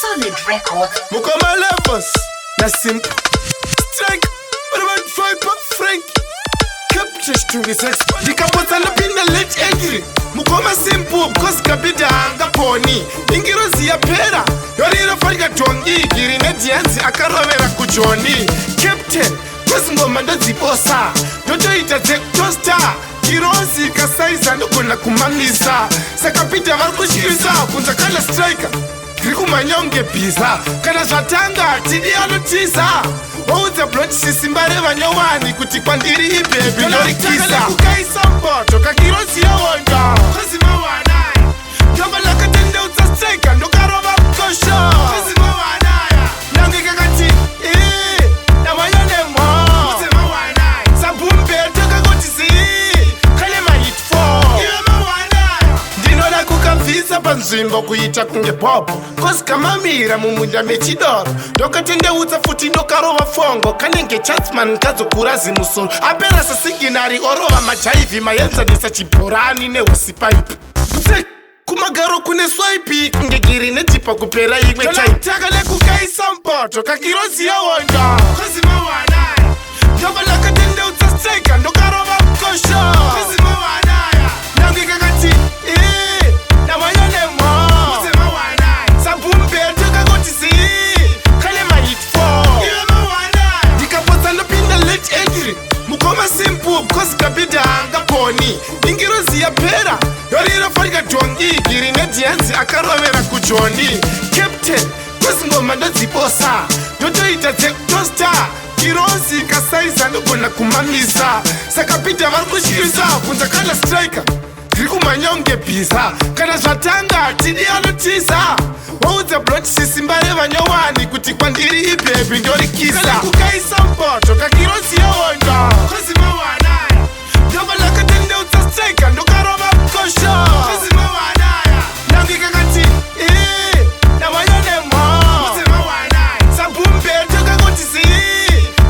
Solid Records. Mukama levels, that's simple. Strike, MadViper, Frank. Capture to sex. Dikapota lapinda late entry. Mukama simple, cause kabida anga pony. Ingirozi ya pera. Yorira fariga tongi. Girine dianzi akaravera kujoni. Captain, cause ngoma ndo ziposa. Dojo itatek toaster. Kirozi kasaiza ndo kuna kumamisa. Sakapita varkushiriza. Kunza kala striker. Kriku manyonge pizza. Kana shatanga tidi alutiza. Ouze blonchi sisimbare vanyowani. Kuti kwa ndiri hii baby lori kisa. Kukaisa mboto kakirosi ya wonda. Kuzima wanaya. Jomba laka tende uza striker. Ndokarova mkosho. Kuzima wanaya. Nangi kakati. Na mayone mo. Kuzima wanaya. Sabumbe toka gotisi. Kalema hit for. Kuzima wanaya. Ndinola kukamvisa panzimbo kuita kunge popo. Kozi kamamira mumunda mechidoro. Doka tende uza futi ndokarova fongo. Kanenge chatsman kazo kurazi musoro. Apera sasinginari orova machaivi. Mayenza nisa chiporani ne usipaipi. Kumagaro kune swaipi. Ngegiri netipa kupera igwe chaipi. Takale kukaisa mpoto kakirozi ya wonda. Kuzima wanaya. Jomba laka tende uza striker. Ndokarova mkosho. Kuzima wanaya. Nangi kakati. Na mayone mo. Kuzima wanaya. Sabumbe toka gotisi. Kalema hit for. Kuzima wanaya. Dikapota ndopinda late entry. Mukoma simple cause kabida anga pony. Ingirozi ya pera. Yorira fariga tongi. Girine dianzi akarovera kujoni. Captain, cause ngoma ndo ziposa. Dojo itatek toaster. Kirozi kasaiza ndo kuna kumamisa. Sakapita varkushiriza. Kunza kala striker. Kriku manyonge pizza. Kana shatanga tidi alutiza. Ouze blonchi sisimbare vanyowani. Kuti kwa ndiri hii baby ndori kisa. Kana kukaisa mboto kakirosi ya wonda. Kuzima wanaya. Jomba laka tende uza striker. Ndokarova mkosho. Kuzima wanaya. Nangi kakati. Na mayone mo. Kuzima wanaya. Sabumbe toka gotisi.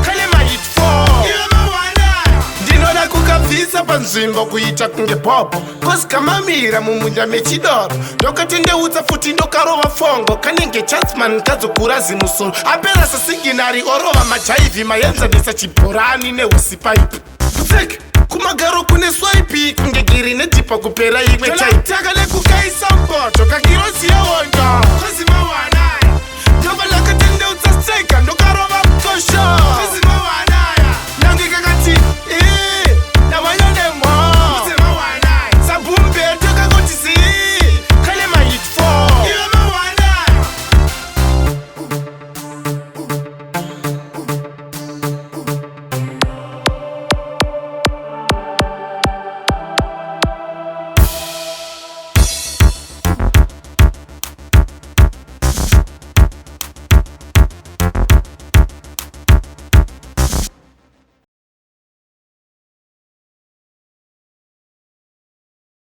Kalema hit for. Kuzima wanaya. Ndinola kukavisa panzimbo kuita kunge popo. Kozi kamamira mumunda mechidoro. Doka tende uza futi ndokarova fongo. Kanenge chatsman kazo kurazi musoro. Apera sasinginari orova machaivi. Mayenza nisa chiporani ne usipaipi. Kumagaro kune swaipi. Ngegiri netipa kupera igwe chaipi. Takale kukaisa mboto kakirosi ya wonda. Kuzima wanaya.